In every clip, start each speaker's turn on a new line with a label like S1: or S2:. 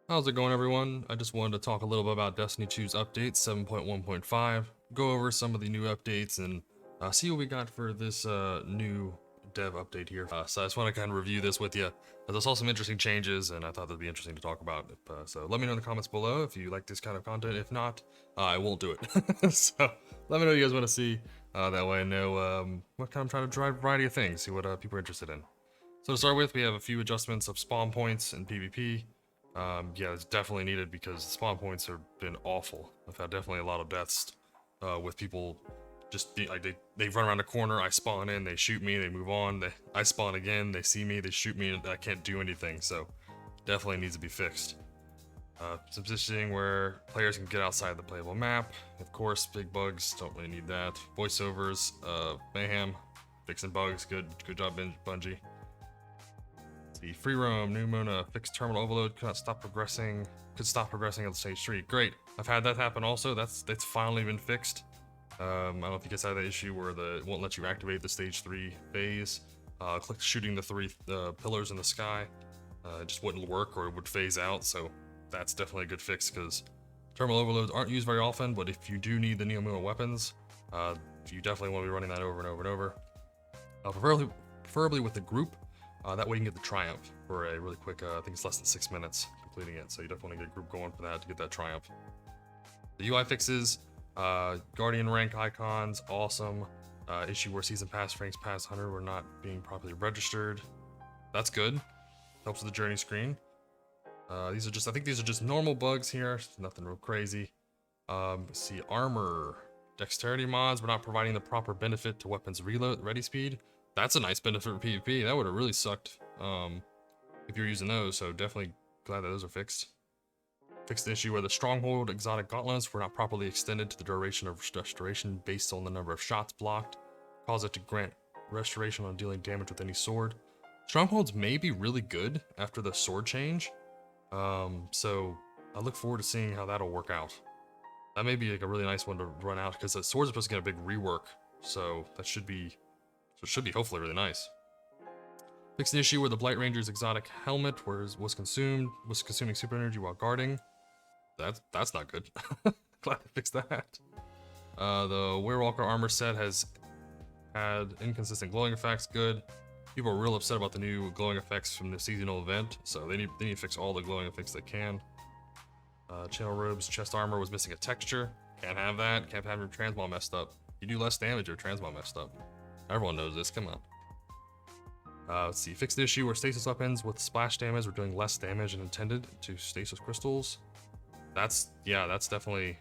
S1: How's it going, everyone? I just wanted to talk a little bit about Destiny 2's update 7.1.5, go over some of the new updates, and see what we got for this new dev update here. So I just want to kind of review this with you, as I saw some interesting changes, and I thought that'd be interesting to talk about. So let me know in the comments below if you like this kind of content. If not, I won't do it. So let me know what you guys want to see. That way I know what kind of trying to drive a variety of things, see what people are interested in. So to start with, we have a few adjustments of spawn points and PvP. Yeah, it's definitely needed because the spawn points have been awful. I've had definitely a lot of deaths with people just like they run around the corner, I spawn in, they shoot me, they move on, I spawn again, they see me, they shoot me, and I can't do anything. So definitely needs to be fixed. Subsisting where players can get outside the playable map. Of course, big bugs, don't really need that. Voiceovers, mayhem, fixing bugs, good job, Bungie. The free roam, new Mona, fixed terminal overload, could stop progressing on stage 3. Great. I've had that happen also. That's finally been fixed. I don't know if you guys had that issue where it won't let you activate the stage 3 phase. Click shooting the 3 pillars in the sky. It just wouldn't work or it would phase out, so that's definitely a good fix because terminal overloads aren't used very often, but if you do need the Neo Mona weapons, you definitely want to be running that over and over and over. Preferably with the group. That way you can get the Triumph for a really quick, I think it's less than 6 minutes completing it, so you definitely want to get a group going for that to get that Triumph. The UI fixes, Guardian rank icons, awesome. Issue where Season Pass ranks past 100 were not being properly registered. That's good. Helps with the journey screen. I think these are just normal bugs here, nothing real crazy. See, armor. Dexterity mods, we're not providing the proper benefit to weapons ready speed. That's a nice benefit for PvP. That would have really sucked if you're using those, so definitely glad that those are fixed. Fixed the issue where the Stronghold exotic gauntlets were not properly extended to the duration of restoration based on the number of shots blocked. Cause it to grant restoration on dealing damage with any sword. Strongholds may be really good after the sword change, so I look forward to seeing how that'll work out. That may be like a really nice one to run out because the sword's supposed to get a big rework, so that should be hopefully really nice. Fixed an issue where the Blight Ranger's exotic helmet was consuming super energy while guarding. That's not good. Glad they fixed that. The Werewalker armor set has had inconsistent glowing effects. Good. People are real upset about the new glowing effects from the seasonal event, so they need to fix all the glowing effects they can. Channel robes chest armor was missing a texture. Can't have that. Can't have your transmog messed up. You do less damage, your transmog messed up. Everyone knows this, come on. Let's see, fixed the issue where stasis weapons with splash damage were doing less damage than intended to stasis crystals. That's definitely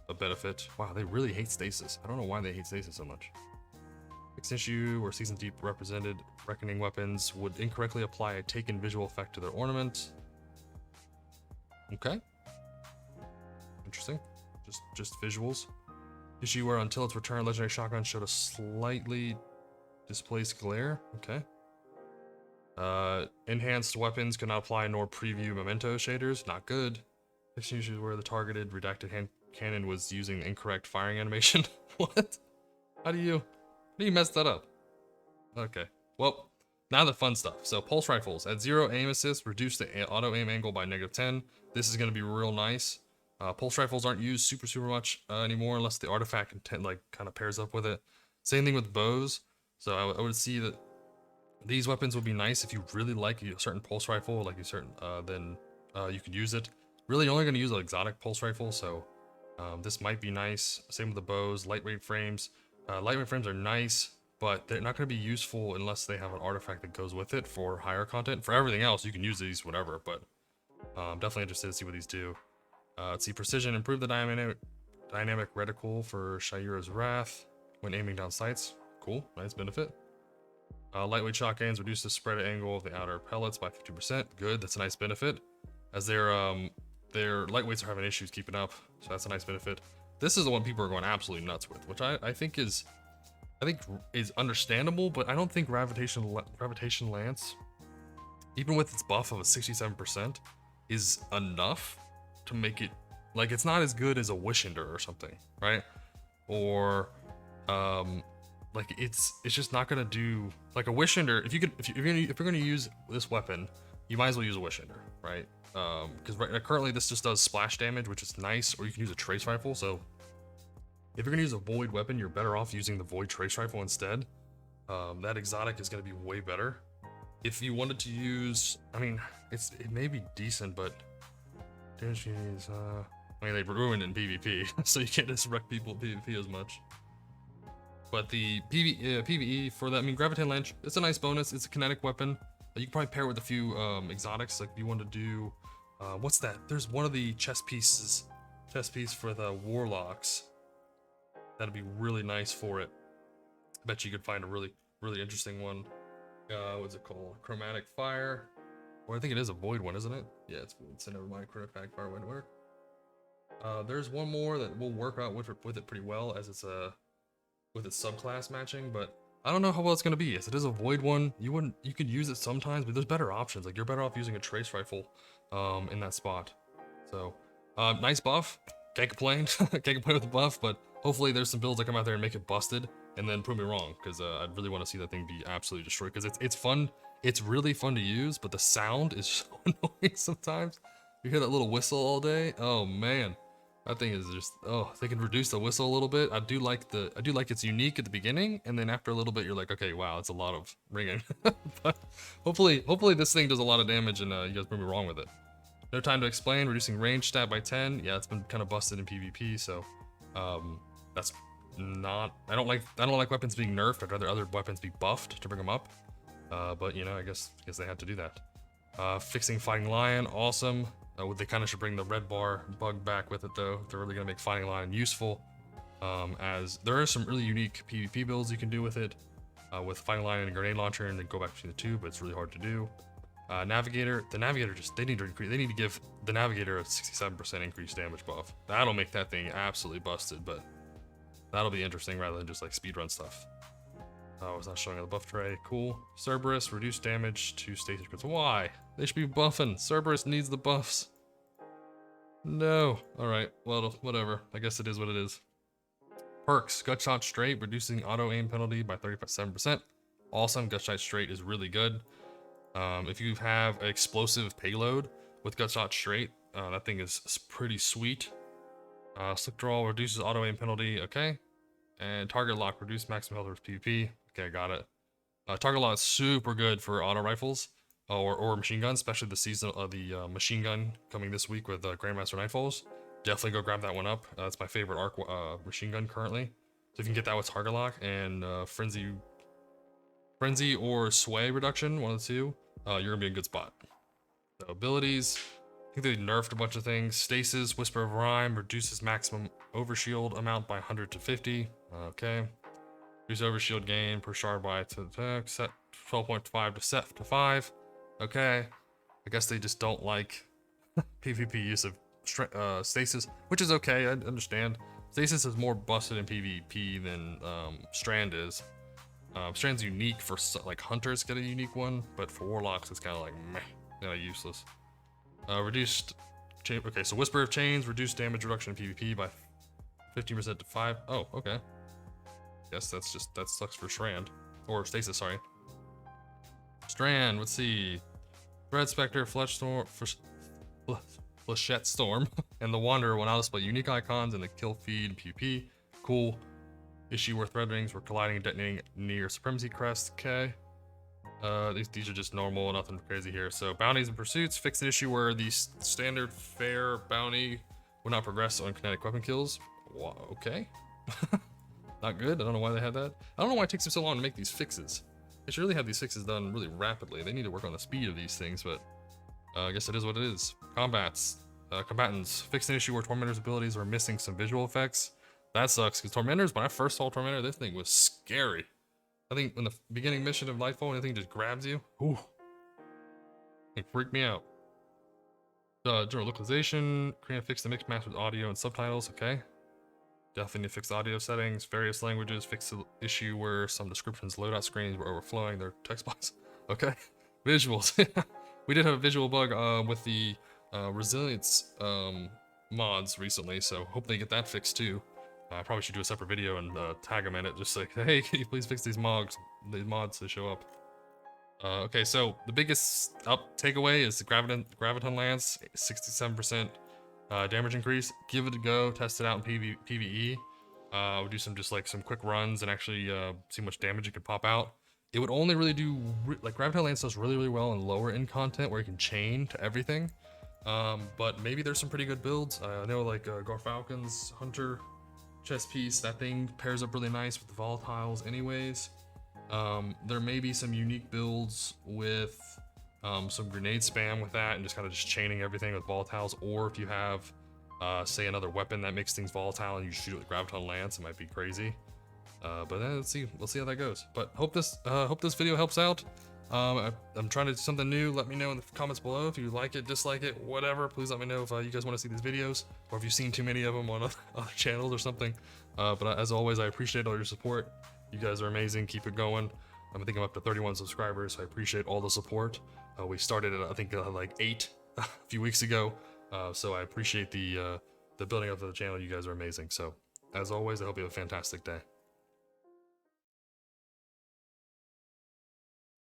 S1: a benefit. Wow, they really hate stasis. I don't know why they hate stasis so much. Fixed issue where season deep represented reckoning weapons would incorrectly apply a taken visual effect to their ornament. Okay. Interesting. Just visuals. Issue where until its return, legendary shotgun showed a slightly displaced glare. Okay. Enhanced weapons could not apply nor preview memento shaders. Not good. Issues where the targeted redacted hand cannon was using the incorrect firing animation. What? How do you mess that up? Okay. Well, now the fun stuff. So pulse rifles at 0 aim assist, reduce the auto aim angle by -10. This is going to be real nice. Pulse rifles aren't used super much anymore unless the artifact kind of pairs up with it. Same thing with bows. So I would see that these weapons would be nice if you really like a certain pulse rifle, then you could use it. Really, you're only going to use an exotic pulse rifle, so this might be nice. Same with the bows, lightweight frames. Lightweight frames are nice, but they're not going to be useful unless they have an artifact that goes with it for higher content. For everything else, you can use these, whatever, but I'm definitely interested to see what these do. Let's see, precision, improve the dynamic reticle for Shaira's Wrath when aiming down sights. Cool, nice benefit. Lightweight shotguns reduce the spread angle of the outer pellets by 50%. Good, that's a nice benefit. As their lightweights are having issues keeping up, so that's a nice benefit. This is the one people are going absolutely nuts with, which I think is understandable, but I don't think Gravitation Lance, even with its buff of a 67%, is enough to make it, like, it's not as good as a Wishender or something, right? Or like it's just not gonna do like a Wishender. If you're gonna use this weapon, you might as well use a Wishender, right? because currently this just does splash damage, which is nice, or you can use a trace rifle. So if you're gonna use a void weapon, you're better off using the void trace rifle instead. That exotic is gonna be way better. If you wanted to use, I mean, it may be decent, but damage is, I mean, they ruined it in PvP, so you can't just wreck people in PvP as much. But the PVE for that, I mean, Graviton Lance, it's a nice bonus. It's a kinetic weapon. You can probably pair it with a few exotics, like if you want to do, what's that? There's one of the chess piece for the warlocks. That'd be really nice for it. I bet you could find a really interesting one. What's it called? Chromatic Fire. Or I think it is a void one, isn't it? Yeah, it's so never mind. Chromatic Fire wouldn't work. There's one more that will work out with it pretty well, as it's with its subclass matching, but I don't know how well it's gonna be. Yes, it is a void one. You could use it sometimes, but there's better options. Like, you're better off using a trace rifle in that spot. So nice buff. Can't complain. Can't complain with the buff, but hopefully there's some builds that come out there and make it busted, and then prove me wrong, because I really want to see that thing be absolutely destroyed, because it's fun. It's really fun to use, but the sound is so annoying sometimes. You hear that little whistle all day. Oh man. That thing is just, oh, they can reduce the whistle a little bit. I do like it's unique at the beginning, and then after a little bit, you're like, okay, wow, it's a lot of ringing. But hopefully this thing does a lot of damage, and you guys prove me wrong with it. No time to explain. Reducing range stat by 10. Yeah, it's been kind of busted in PvP, so that's not. I don't like weapons being nerfed. I'd rather other weapons be buffed to bring them up. But you know, I guess they had to do that. Fixing Fighting Lion, awesome. They kind of should bring the red bar bug back with it, though. They're really gonna make Fighting Lion useful, as there are some really unique PvP builds you can do with it, with Fighting Lion and a grenade launcher, and then go back between the two, but it's really hard to do. Navigator, the Navigator they need to give the Navigator a 67% increased damage buff. That'll make that thing absolutely busted, but that'll be interesting rather than just like speedrun stuff. Oh, it's not showing on the buff tray. Cool. Cerberus, reduced damage to stasis crits. Why? They should be buffing. Cerberus needs the buffs. No. Alright, well, whatever. I guess it is what it is. Perks. Gutshot Straight, reducing auto aim penalty by 37%. Awesome. Gutshot Straight is really good. If you have an explosive payload with Gutshot Straight, that thing is pretty sweet. Slick Draw reduces auto aim penalty. Okay. And Target Lock, reduce maximum health versus PvP. Okay, I got it. Target Lock is super good for auto rifles or machine guns, especially the season of the machine gun coming this week with Grandmaster Nightfalls. Definitely go grab that one up. That's my favorite arc machine gun currently. So if you can get that with Target Lock and Frenzy or Sway reduction, one of the two, you're gonna be in a good spot. So abilities. I think they nerfed a bunch of things. Stasis, Whisper of Rhyme, reduces maximum overshield amount by 100 to 50. Okay. Reduce overshield gain per shard by set 12.5 to set to 5. Okay. I guess they just don't like PvP use of stasis, which is okay. I understand. Stasis is more busted in PvP than Strand is. Strand's unique for like hunters get a unique one, but for warlocks it's kind of like meh, kind of useless. Reduced chain. Okay, so Whisper of Chains, reduced damage reduction in PvP by 15% to 5. Oh, okay. Guess that sucks for Strand. Or Stasis, sorry. Strand, let's see. Red Spectre, Fleshette Storm, and the Wanderer will now display unique icons in the kill feed in PvP. Cool. Issue where thread rings were colliding and detonating near Supremacy Crest. Okay. These are just normal, nothing crazy here. So bounties and pursuits, fix an issue where the standard fair bounty will not progress on kinetic weapon kills. Okay. Not good. I don't know why they had that. I don't know why it takes them so long to make these fixes. They should really have these fixes done really rapidly. They need to work on the speed of these things, but I guess it is what it is. Combatants, fix an issue where Tormentor's abilities are missing some visual effects. That sucks, because Tormentors, when I first saw Tormentor, this thing was scary. I think when the beginning mission of Nightfall, anything just grabs you, ooh, it freaked me out. General localization, create fix the mix match with audio and subtitles, okay. Definitely need to fix the audio settings, various languages, fix the issue where some descriptions loadout screens were overflowing their text box, okay. Visuals, we did have a visual bug with the resilience mods recently, so hope they get that fixed too. I probably should do a separate video and tag them in it, just like, hey, can you please fix these mods to show up? Okay, so the biggest takeaway is the Graviton Lance, 67% damage increase. Give it a go, test it out in PVE. We'll do some quick runs and actually see how much damage it could pop out. It would only really do like Graviton Lance does really well in lower end content where you can chain to everything. But maybe there's some pretty good builds. I know like Garfalcon's Hunter chest piece, that thing pairs up really nice with the volatiles anyways. There may be some unique builds with some grenade spam with that and just kind of just chaining everything with volatiles, or if you have say another weapon that makes things volatile and you shoot it with Graviton Lance, it might be crazy. But then we'll see how that goes. But hope this video helps out. I'm trying to do something new. Let me know in the comments below if you like it, dislike it, whatever. Please let me know if you guys want to see these videos, or if you've seen too many of them on other channels or something. But as always, I appreciate all your support. You guys are amazing. Keep it going. I think I'm up to 31 subscribers, so I appreciate all the support. We started at I think like 8 a few weeks ago, so I appreciate the building up of the channel. You guys are amazing. So as always, I hope you have a fantastic day.